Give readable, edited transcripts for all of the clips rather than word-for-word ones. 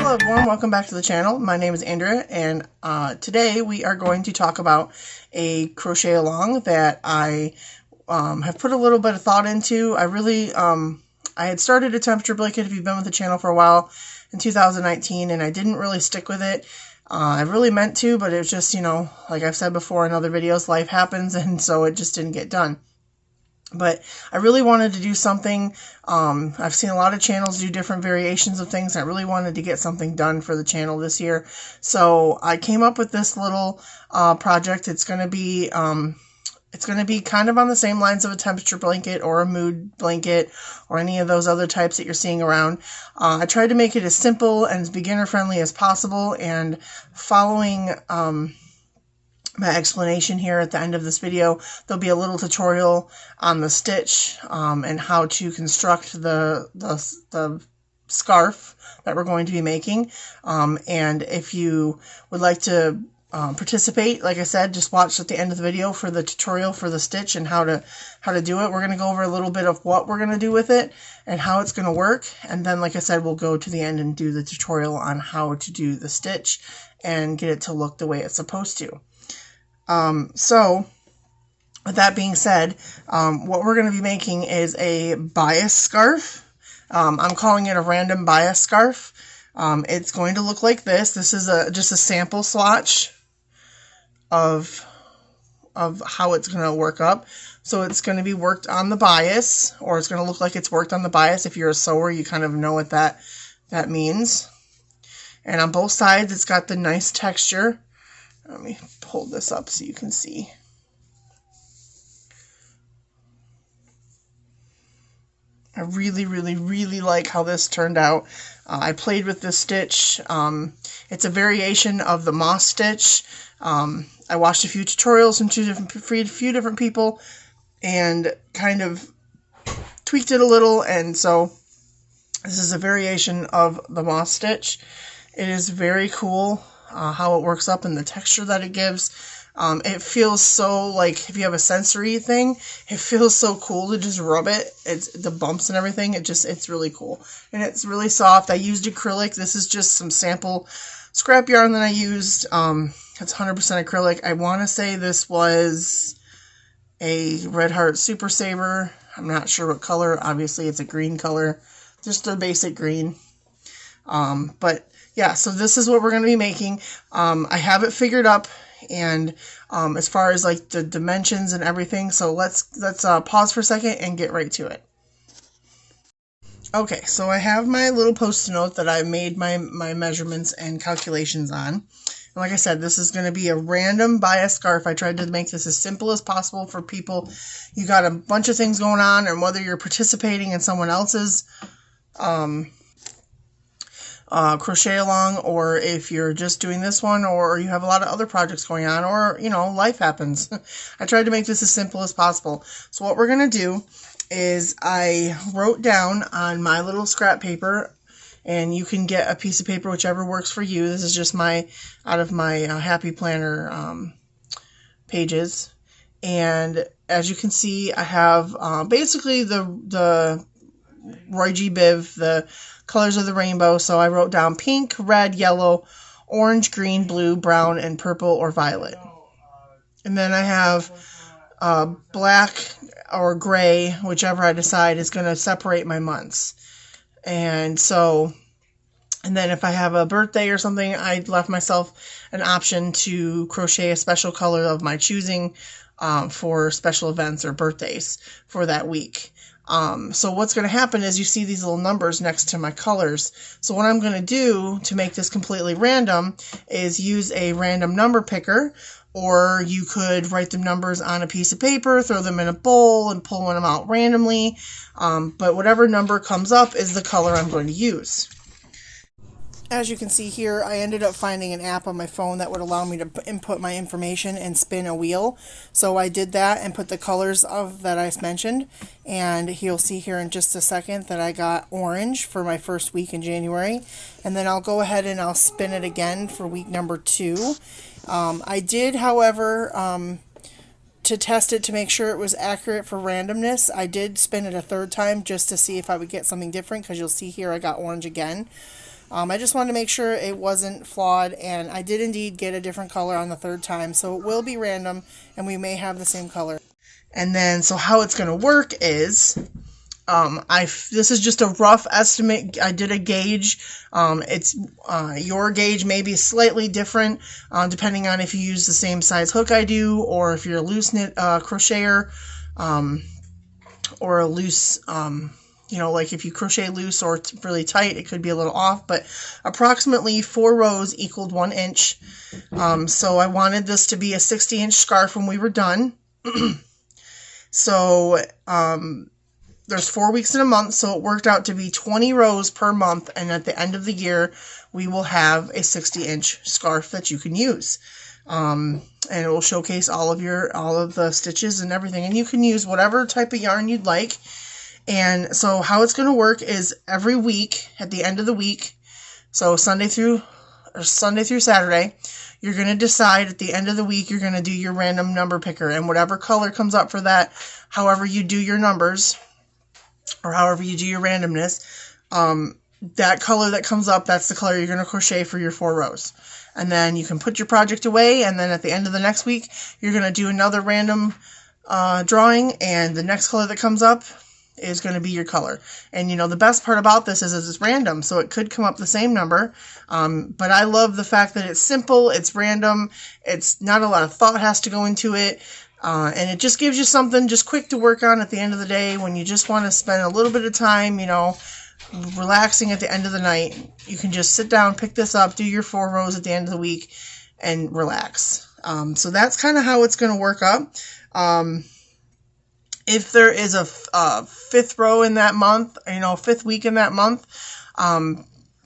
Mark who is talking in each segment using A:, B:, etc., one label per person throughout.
A: Hello everyone, welcome back to the channel. My name is Andrea, and today we are going to talk about a crochet along that I have put a little bit of thought into. I had started a temperature blanket, if you've been with the channel for a while, in 2019, and I didn't really stick with it. I really meant to, but it was just, like I've said before in other videos, life happens, and so it just didn't get done. But I really wanted to do something. I've seen a lot of channels do different variations of things. I really wanted to get something done for the channel this year. So I came up with this little project. It's going to be kind of on the same lines of a temperature blanket or a mood blanket or any of those other types that you're seeing around. I tried to make it as simple and as beginner friendly as possible, and following my explanation here at the end of this video, there'll be a little tutorial on the stitch and how to construct the scarf that we're going to be making. And if you would like to participate, like I said, just watch at the end of the video for the tutorial for the stitch and how to do it. We're going to go over a little bit of what we're going to do with it and how it's going to work, and then, like I said, we'll go to the end and do the tutorial on how to do the stitch and get it to look the way it's supposed to. So with that being said, what we're going to be making is a bias scarf. I'm calling it a random bias scarf. It's going to look like this. This is just a sample swatch of how it's going to work up. So it's going to be worked on the bias, or it's going to look like it's worked on the bias. If you're a sewer, you kind of know what that means. And on both sides, it's got the nice texture. Let me pull this up so you can see. I really, really, really like how this turned out. I played with this stitch. It's a variation of the moss stitch. I watched a few tutorials from a few different people and kind of tweaked it a little, and so this is a variation of the moss stitch. It is very cool. How it works up and the texture that it gives. It feels so, like, if you have a sensory thing, it feels so cool to just rub it. It's the bumps and everything. It's really cool. And it's really soft. I used acrylic. This is just some sample scrap yarn that I used. It's 100% acrylic. I want to say this was a Red Heart Super Saver. I'm not sure what color. Obviously, it's a green color. Just a basic green. But yeah, so this is what we're going to be making. I have it figured up, and as far as like the dimensions and everything, so let's pause for a second and get right to it. Okay, so I have my little post-it note that I made my measurements and calculations on. And like I said, this is going to be a random bias scarf. I tried to make this as simple as possible for people. You got a bunch of things going on, and whether you're participating in someone else's crochet along, or if you're just doing this one, or you have a lot of other projects going on, or life happens. I tried to make this as simple as possible. So what we're going to do is I wrote down on my little scrap paper, and you can get a piece of paper whichever works for you. This is just out of my Happy Planner pages, and as you can see, I have basically the Roy G. Biv, the colors of the rainbow. So I wrote down pink, red, yellow, orange, green, blue, brown, and purple or violet. And then I have black or gray, whichever I decide is going to separate my months. And then if I have a birthday or something, I left myself an option to crochet a special color of my choosing for special events or birthdays for that week. So what's going to happen is you see these little numbers next to my colors. So what I'm going to do to make this completely random is use a random number picker, or you could write the numbers on a piece of paper, throw them in a bowl, and pull them out randomly. But whatever number comes up is the color I'm going to use. As you can see here, I ended up finding an app on my phone that would allow me to input my information and spin a wheel. So I did that and put the colors that I mentioned. And you'll see here in just a second that I got orange for my first week in January. And then I'll go ahead and I'll spin it again for week number 2. I did, however, to test it to make sure it was accurate for randomness, I did spin it a third time just to see if I would get something different, because you'll see here I got orange again. I just wanted to make sure it wasn't flawed, and I did indeed get a different color on the third time, so it will be random, and we may have the same color. And then, so how it's going to work is, this is just a rough estimate. I did a gauge. It's your gauge may be slightly different depending on if you use the same size hook I do, or if you're a loose knit crocheter, or a loose, like if you crochet loose or really tight, it could be a little off, but approximately 4 rows equaled 1 inch. So I wanted this to be a 60-inch scarf when we were done. So, there's 4 weeks in a month, so it worked out to be 20 rows per month, and at the end of the year, we will have a 60-inch scarf that you can use. And it will showcase all of the stitches and everything, and you can use whatever type of yarn you'd like. And so how it's going to work is every week, at the end of the week, so Sunday through Saturday, you're going to decide at the end of the week, you're going to do your random number picker, and whatever color comes up for that, however you do your numbers, or however you do your randomness, that color that comes up, that's the color you're going to crochet for your 4 rows. And then you can put your project away, and then at the end of the next week, you're going to do another random drawing, and the next color that comes up is going to be your color. And the best part about this is it's random, so it could come up the same number, but I love the fact that it's simple, it's random, it's not a lot of thought has to go into it, and it just gives you something just quick to work on at the end of the day when you just want to spend a little bit of time, relaxing at the end of the night. You can just sit down, pick this up, do your 4 rows at the end of the week, and relax. So that's kind of how it's going to work up. If there is a 5th row in that month, 5th week in that month,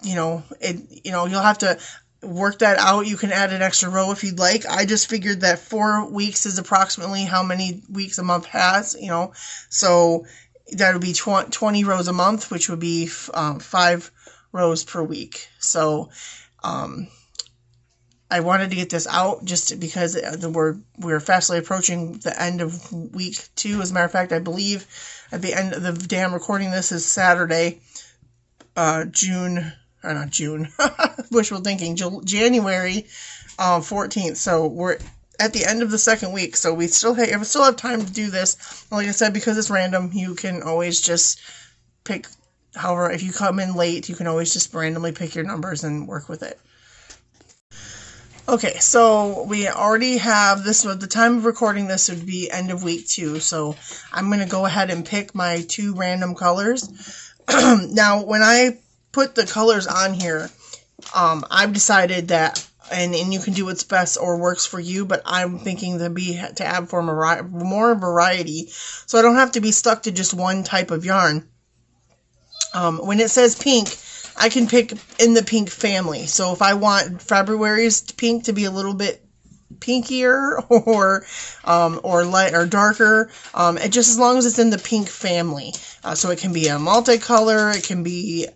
A: you'll have to work that out. You can add an extra row if you'd like. I just figured that 4 weeks is approximately how many weeks a month has, so that would be 20 rows a month, which would be 5 rows per week. So, I wanted to get this out just because we're fastly approaching the end of week 2. As a matter of fact, I believe at the end of the day I'm recording this is Saturday, wishful thinking, January 14th. So we're at the end of the 2nd week. So we still have time to do this. Like I said, because it's random, you can always just pick, however, if you come in late, you can always just randomly pick your numbers and work with it. Okay, so we already have this. At the time of recording this would be end of week 2, so I'm going to go ahead and pick my 2 random colors. Now, when I put the colors on here, I've decided that, and you can do what's best or works for you, but I'm thinking to add for more variety, so I don't have to be stuck to just one type of yarn. When it says pink, I can pick in the pink family. So if I want February's pink to be a little bit pinkier or light or darker, just as long as it's in the pink family. So it can be a multicolor, it can be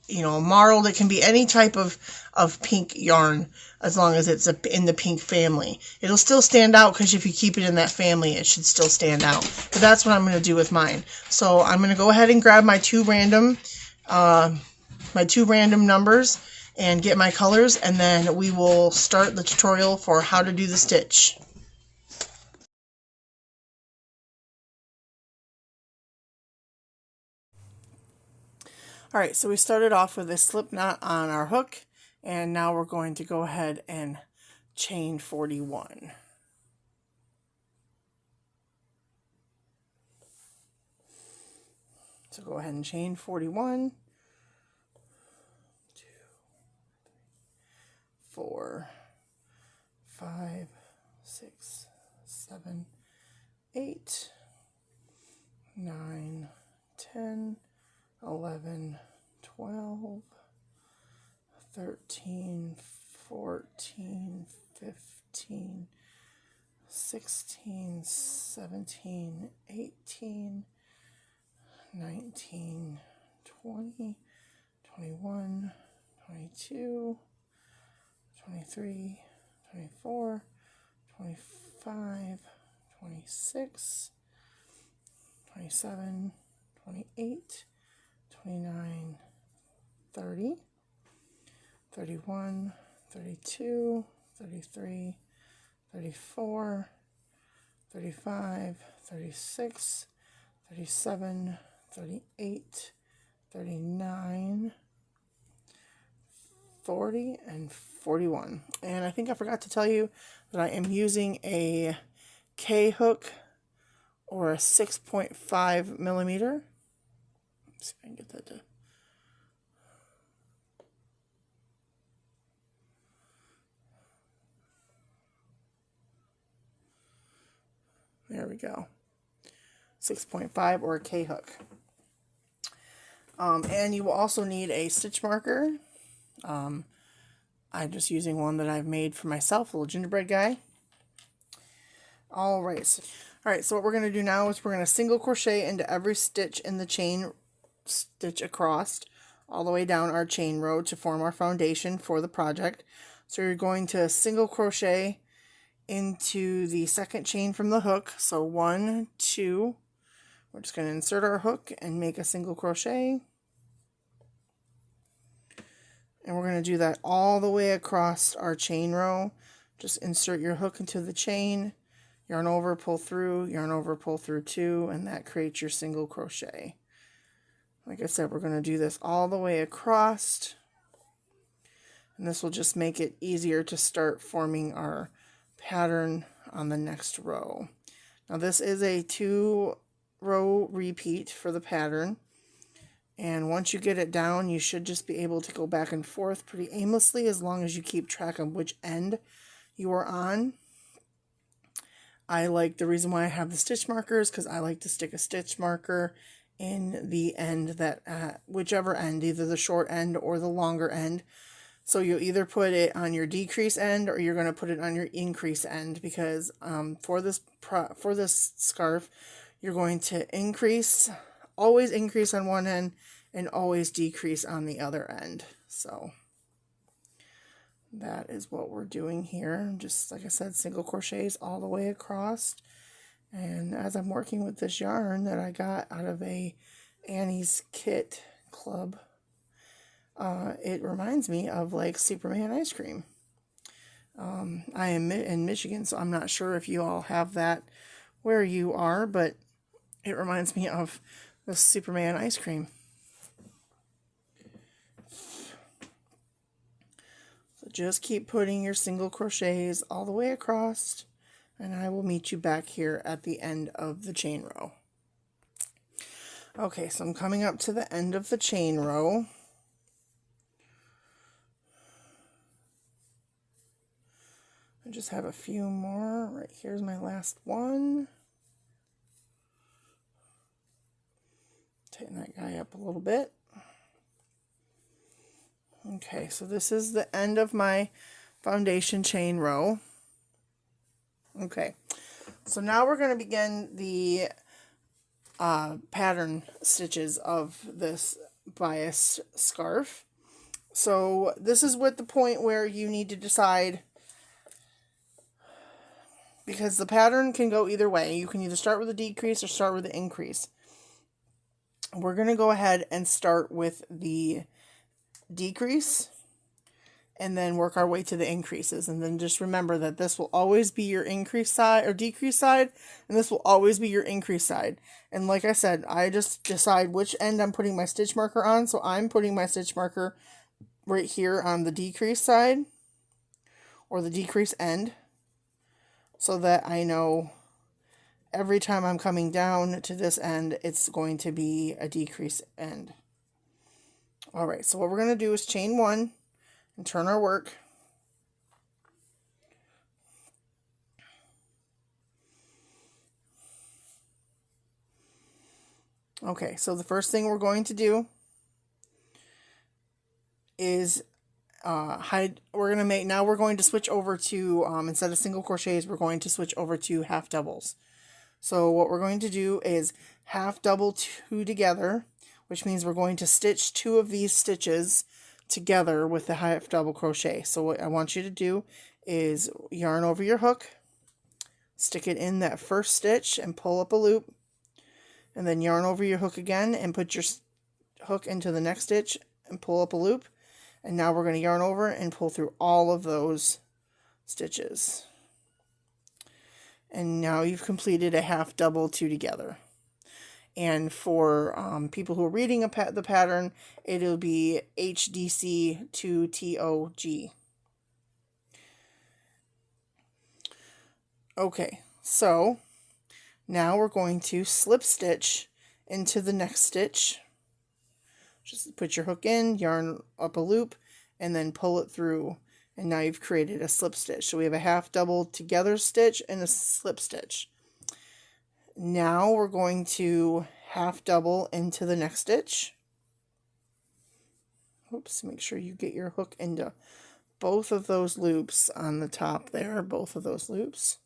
A: marled, it can be any type of pink yarn as long as it's in the pink family. It'll still stand out because if you keep it in that family, it should still stand out. But that's what I'm going to do with mine. So I'm going to go ahead and grab my 2 random numbers and get my colors, and then we will start the tutorial for how to do the stitch. Alright, so we started off with a slip knot on our hook, and now we're going to go ahead and chain 41. So go ahead and chain 41. 4, 5, 6, 7, 8, 9, 10, 11, 12, 13, 14, 15, 16, 17, 18, 19, 20, 21, 22, 23, 24, 25, 26, 27, 28, 29, 30, 31, 32, 33, 34, 35, 36, 37, 38, 39, 40, and 41. And I think I forgot to tell you that I am using a K hook or a 6.5 millimeter. Let's see if I can get that to... There we go. 6.5 or a K hook. And you will also need a stitch marker. I'm just using one that I've made for myself, a little gingerbread guy. Alright, so what we're going to do now is we're going to single crochet into every stitch in the chain, stitch across all the way down our chain row to form our foundation for the project. So you're going to single crochet into the second chain from the hook. So 1, 2, we're just going to insert our hook and make a single crochet. And we're going to do that all the way across our chain row. Just insert your hook into the chain, yarn over, pull through, yarn over, pull through 2, and that creates your single crochet. Like I said, we're going to do this all the way across. And this will just make it easier to start forming our pattern on the next row. Now this is a 2-row repeat for the pattern. And once you get it down, you should just be able to go back and forth pretty aimlessly as long as you keep track of which end you are on. The reason why I have the stitch markers, because I like to stick a stitch marker in the end that, whichever end, either the short end or the longer end. So you'll either put it on your decrease end or you're going to put it on your increase end, because for this scarf, you're going to always increase on one end and always decrease on the other end. So that is what we're doing here. Just like I said, single crochets all the way across. And as I'm working with this yarn that I got out of a Annie's Kit Club, it reminds me of like Superman ice cream. I am in Michigan, so I'm not sure if you all have that where you are, but it reminds me of the Superman ice cream. So just keep putting your single crochets all the way across, and I will meet you back here at the end of the chain row. Okay, so I'm coming up to the end of the chain row. I just have a few more. Right here's my last one. Tighten that guy up a little bit. Okay, so this is the end of my foundation chain row. Okay, so now we're going to begin the pattern stitches of this bias scarf. So this is with the point where you need to decide, because the pattern can go either way. You can either start with a decrease or start with an increase. We're going to go ahead and start with the decrease and then work our way to the increases. And then just remember that this will always be your increase side or decrease side, and this will always be your increase side. And like I said, I just decide which end I'm putting my stitch marker on. So I'm putting my stitch marker right here on the decrease side or the decrease end, so that I know every time I'm coming down to this end, it's going to be a decrease end. Alright, so what we're going to do is chain 1 and turn our work. Okay, so the first thing we're going to do is we're going to switch over to, instead of single crochets, we're going to switch over to half doubles. So what we're going to do is half double 2 together, which means we're going to stitch 2 of these stitches together with the half double crochet. So what I want you to do is yarn over your hook, stick it in that first stitch and pull up a loop, and then yarn over your hook again and put your hook into the next stitch and pull up a loop. And now we're going to yarn over and pull through all of those stitches. And now you've completed a half double two together. And for people who are reading the pattern, it'll be HDC 2TOG. Okay, so now we're going to slip stitch into the next stitch. Just put your hook in, yarn up a loop, and then pull it through. And now you've created a slip stitch. So we have a half double together stitch and a slip stitch. Now we're going to half double into the next stitch. Oops, make sure you get your hook into both of those loops on the top there, both of those loops.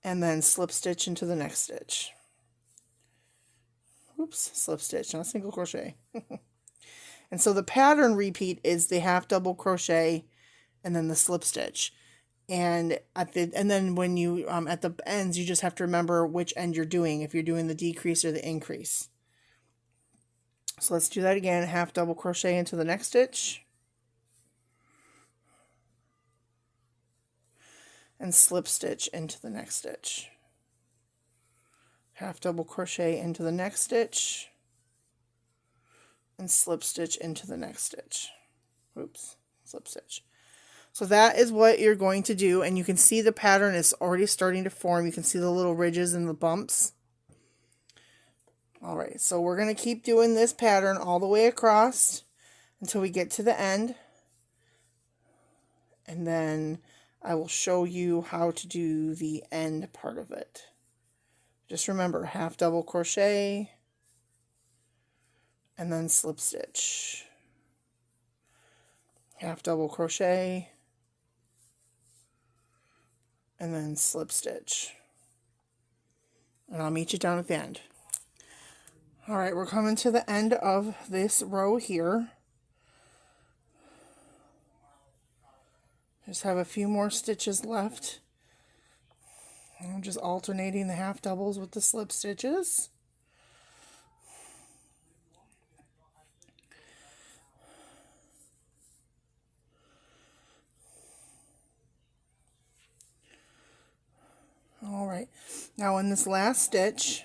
A: And then slip stitch into the next stitch. Oops, slip stitch, not single crochet. And so the pattern repeat is the half double crochet and then the slip stitch. And then when you at the ends, you just have to remember which end you're doing, if you're doing the decrease or the increase. So let's do that again. Half double crochet into the next stitch. And slip stitch into the next stitch. Half double crochet into the next stitch. And slip stitch into the next stitch. Oops, slip stitch. So that is what you're going to do, and you can see the pattern is already starting to form. You can see the little ridges and the bumps. Alright, so we're going to keep doing this pattern all the way across until we get to the end. And then I will show you how to do the end part of it. Just remember, half double crochet and then slip stitch. Half double crochet and then slip stitch. And I'll meet you down at the end. Alright, we're coming to the end of this row here. Just have a few more stitches left. I'm just alternating the half doubles with the slip stitches. Alright, now in this last stitch,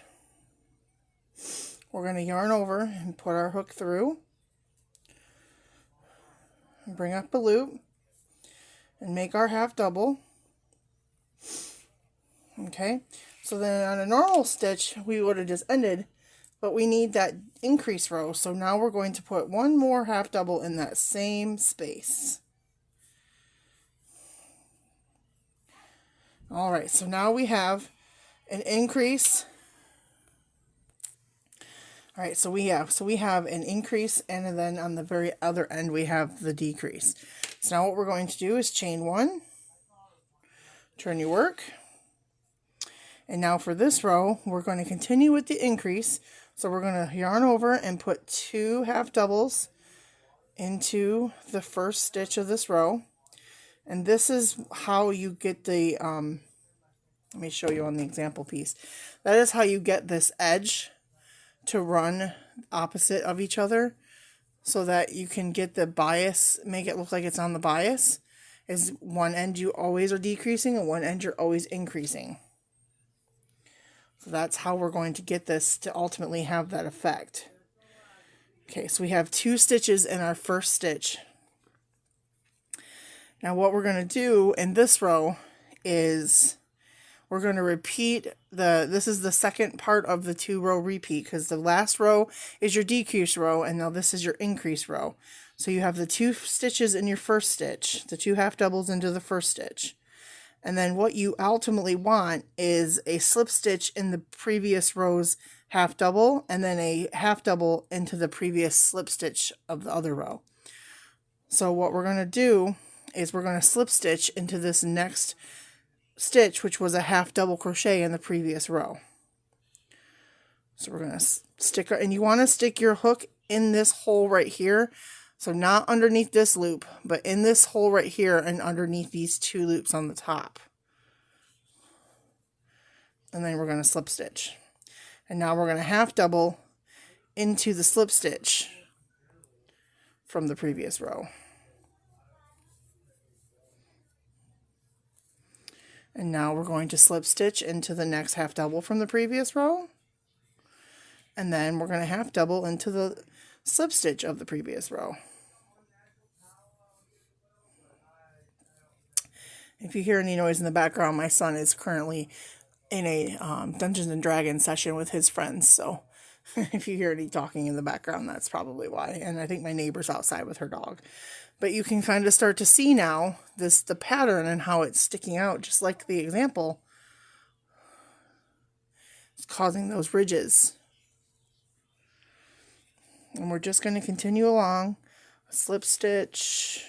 A: we're going to yarn over and put our hook through. And bring up a loop and make our half double. Okay, so then on a normal stitch, we would have just ended, but we need that increase row. So now we're going to put one more half double in that same space. All right, so now we have an increase. All right, so we have an increase, and then on the very other end we have the decrease. So now what we're going to do is chain one, turn your work, and now for this row we're going to continue with the increase. So we're going to yarn over and put 2 half doubles into the first stitch of this row. And this is how you get the, let me show you on the example piece. That is how you get this edge to run opposite of each other, so that you can get the bias, make it look like it's on the bias. Is one end you always are decreasing and one end you're always increasing. So that's how we're going to get this to ultimately have that effect. Okay, so we have 2 stitches in our first stitch. Now what we're going to do in this row is we're going to repeat this is the second part of the 2-row repeat, because the last row is your decrease row and now this is your increase row. So you have the 2 stitches in your first stitch, the 2 half doubles into the first stitch. And then what you ultimately want is a slip stitch in the previous row's half double and then a half double into the previous slip stitch of the other row. So what we're going to do is we're going to slip stitch into this next stitch, which was a half double crochet in the previous row. So we're going to stick, and you want to stick your hook in this hole right here, So not underneath this loop, but in this hole right here and underneath these 2 loops on the top. And then we're going to slip stitch. And now we're going to half double into the slip stitch from the previous row. And now we're going to slip stitch into the next half double from the previous row. And then we're going to half double into the slip stitch of the previous row. If you hear any noise in the background, my son is currently in a Dungeons and Dragons session with his friends, so if you hear any talking in the background, that's probably why. And I think my neighbor's outside with her dog. But you can kind of start to see now the pattern and how it's sticking out, just like the example. It's causing those ridges. And we're just going to continue along. A slip stitch,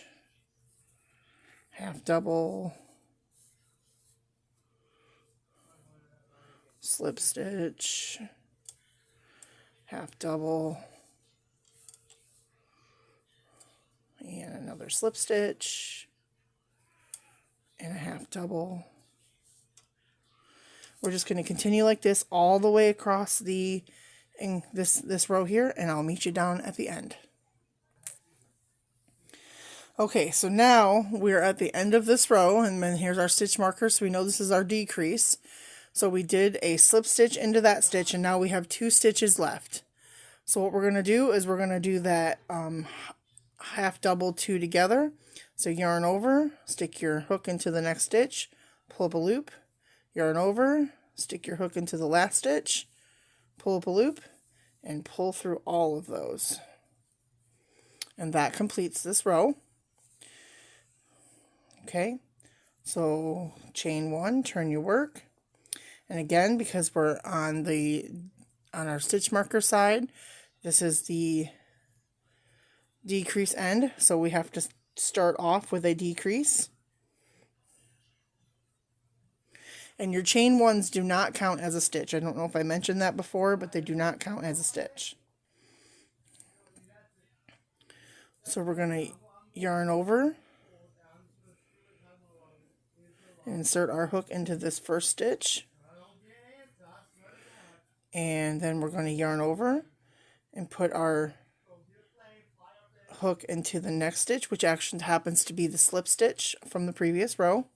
A: half double, slip stitch, half double, and another slip stitch, and a half double. We're just going to continue like this all the way across this row here, and I'll meet you down at the end. Okay, so now we're at the end of this row, and then here's our stitch marker, so we know this is our decrease. So we did a slip stitch into that stitch, and now we have 2 stitches left. So what we're going to do is we're going to do that half double 2 together. So yarn over, stick your hook into the next stitch, pull up a loop, yarn over, stick your hook into the last stitch, pull up a loop, and pull through all of those. And that completes this row. Okay, so chain 1, turn your work. And again, because we're on our stitch marker side, this is the decrease end, so we have to start off with a decrease. And your chain 1s do not count as a stitch. I don't know if I mentioned that before, but they do not count as a stitch. So we're going to yarn over and insert our hook into this first stitch. And then we're going to yarn over and put our hook into the next stitch, which actually happens to be the slip stitch from the previous row.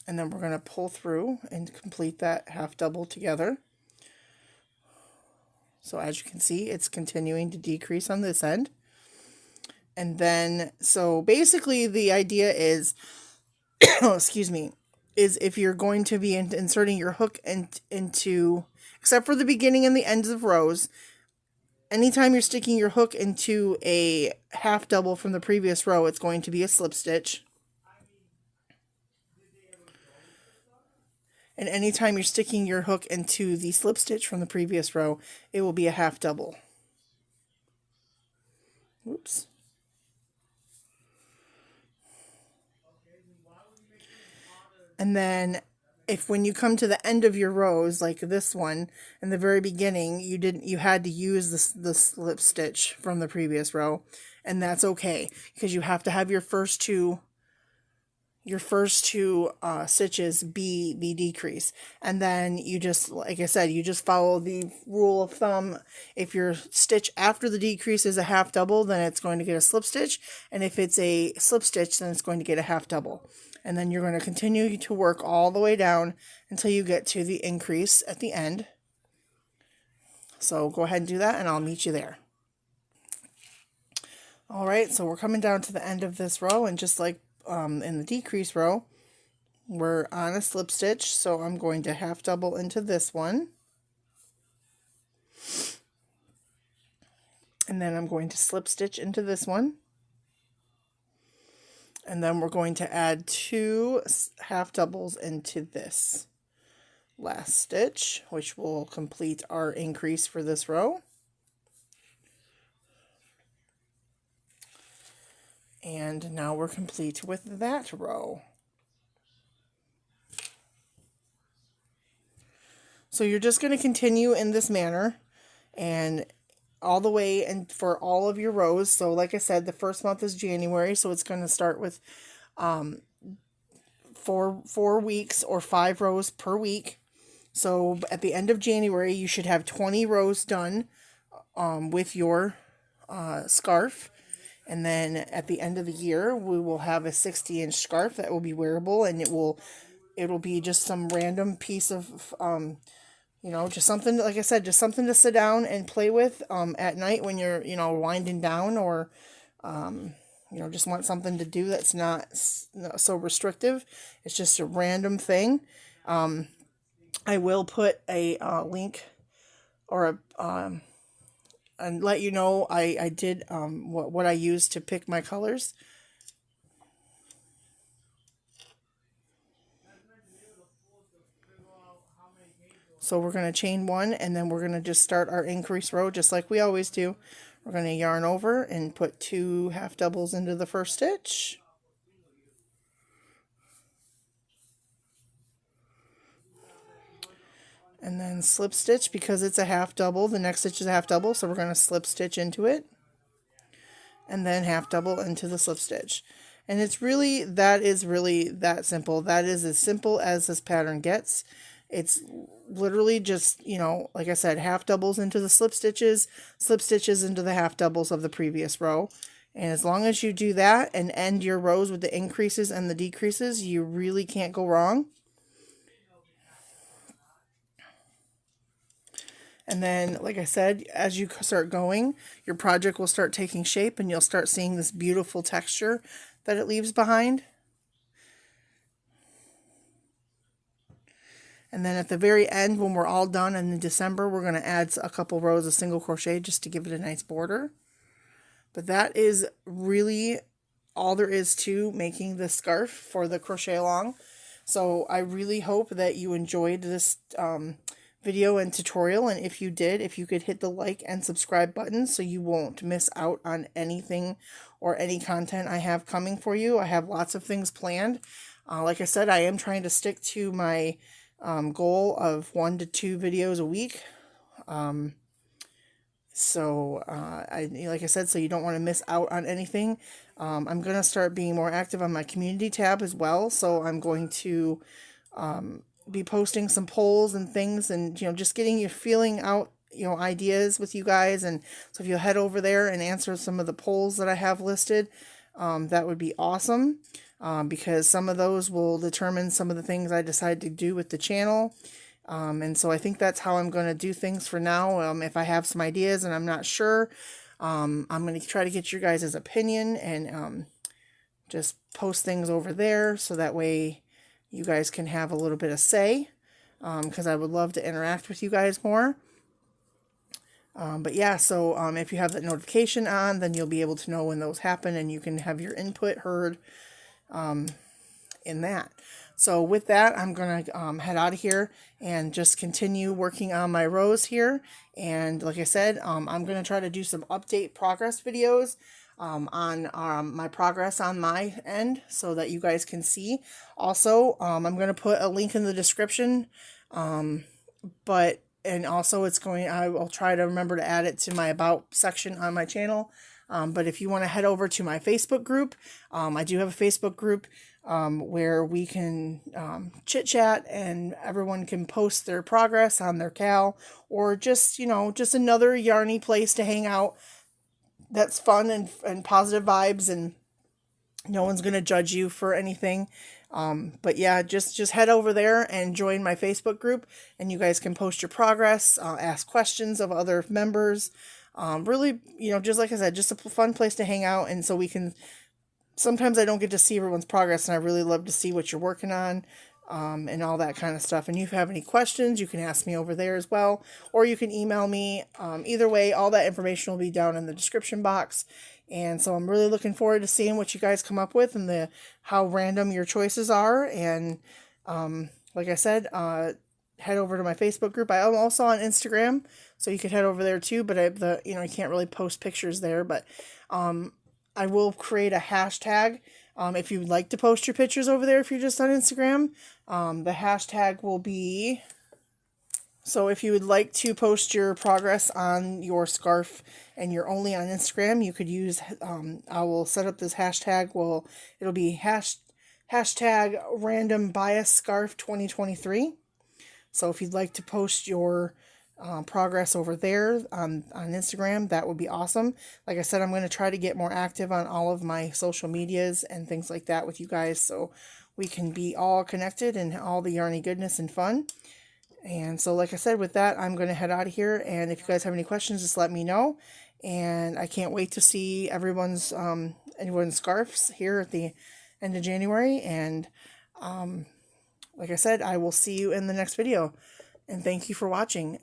A: And then we're going to pull through and complete that half double together. So as you can see, it's continuing to decrease on this end. And then, so basically the idea is, excuse me, is if you're going to be inserting your hook into, except for the beginning and the ends of rows, anytime you're sticking your hook into a half double from the previous row, it's going to be a slip stitch. And anytime you're sticking your hook into the slip stitch from the previous row, it will be a half double. Oops. And then when you come to the end of your rows, like this one, in the very beginning, you had to use the slip stitch from the previous row, and that's okay, because you have to have your first two stitches be the decrease. And then you just, like I said, you just follow the rule of thumb. If your stitch after the decrease is a half double, then it's going to get a slip stitch. And if it's a slip stitch, then it's going to get a half double. And then you're going to continue to work all the way down until you get to the increase at the end. So go ahead and do that, and I'll meet you there. All right, so we're coming down to the end of this row, and just like in the decrease row, we're on a slip stitch, so I'm going to half double into this one, and then I'm going to slip stitch into this one, and then we're going to add 2 half doubles into this last stitch, which will complete our increase for this row. And now we're complete with that row. So you're just going to continue in this manner, and all the way and for all of your rows. So like I said, the first month is January, so it's going to start with 4 weeks or 5 rows per week. So at the end of January, you should have 20 rows done with your scarf. And then at the end of the year, we will have a 60-inch scarf that will be wearable, and it'll be just some random piece of just something, like I said, just something to sit down and play with at night when you're winding down, or just want something to do that's not so restrictive. It's just a random thing. I will put a link or and let you know I did what I used to pick my colors. So we're going to chain 1, and then we're going to just start our increase row just like we always do. We're going to yarn over and put 2 half doubles into the first stitch. And then slip stitch, because it's a half double. The next stitch is a half double, so we're going to slip stitch into it. And then half double into the slip stitch. And that is really that simple. That is as simple as this pattern gets. It's literally just, like I said, half doubles into the slip stitches into the half doubles of the previous row. And as long as you do that and end your rows with the increases and the decreases, you really can't go wrong. And then, like I said, as you start going, your project will start taking shape, and you'll start seeing this beautiful texture that it leaves behind. And then at the very end, when we're all done in December, we're going to add a couple rows of single crochet just to give it a nice border. But that is really all there is to making this scarf for the crochet along. So I really hope that you enjoyed this video and tutorial, and if you did, if you could hit the like and subscribe button so you won't miss out on anything or any content I have coming for you. I have lots of things planned. Like I said, I am trying to stick to my goal of 1 to 2 videos a week. Like I said, so you don't want to miss out on anything. I'm going to start being more active on my community tab as well, so I'm going to be posting some polls and things, and just getting you feeling out ideas with you guys. And so if you'll head over there and answer some of the polls that I have listed, that would be awesome, because some of those will determine some of the things I decide to do with the channel. And so I think that's how I'm going to do things for now. If I have some ideas and I'm not sure, I'm going to try to get your guys' opinion and just post things over there, so that way you guys can have a little bit of say, because I would love to interact with you guys more. But yeah, so if you have that notification on, then you'll be able to know when those happen, and you can have your input heard in that. So with that, I'm going to head out of here and just continue working on my rows here. And like I said, I'm going to try to do some update progress videos on my progress on my end, so that you guys can see. Also, I'm going to put a link in the description, and also I will try to remember to add it to my about section on my channel. But if you want to head over to my Facebook group, I do have a Facebook group where we can chit chat, and everyone can post their progress on their cal, or just another yarny place to hang out. That's fun and positive vibes, and no one's going to judge you for anything. But yeah, just head over there and join my Facebook group, and you guys can post your progress, ask questions of other members. Really, just like I said, just a fun place to hang out. And so sometimes I don't get to see everyone's progress, and I really love to see what you're working on. And all that kind of stuff. And if you have any questions, you can ask me over there as well, or you can email me. Either way, all that information will be down in the description box. And so I'm really looking forward to seeing what you guys come up with, and how random your choices are. And like I said, head over to my Facebook group. I'm also on Instagram, so you could head over there too. But I can't really post pictures there. But I will create a hashtag. If you'd like to post your pictures over there, if you're just on Instagram, the hashtag will be, So if you would like to post your progress on your scarf and you're only on Instagram, you could use, I will set up this hashtag. Well, it'll be hashtag random bias scarf 2023. So if you'd like to post your progress over there on Instagram, that would be awesome. Like I said, I'm going to try to get more active on all of my social medias and things like that with you guys, so we can be all connected and all the yarny goodness and fun. And so, like I said, with that, I'm going to head out of here. And if you guys have any questions, just let me know. And I can't wait to see everyone's scarves here at the end of January. And like I said, I will see you in the next video. And thank you for watching.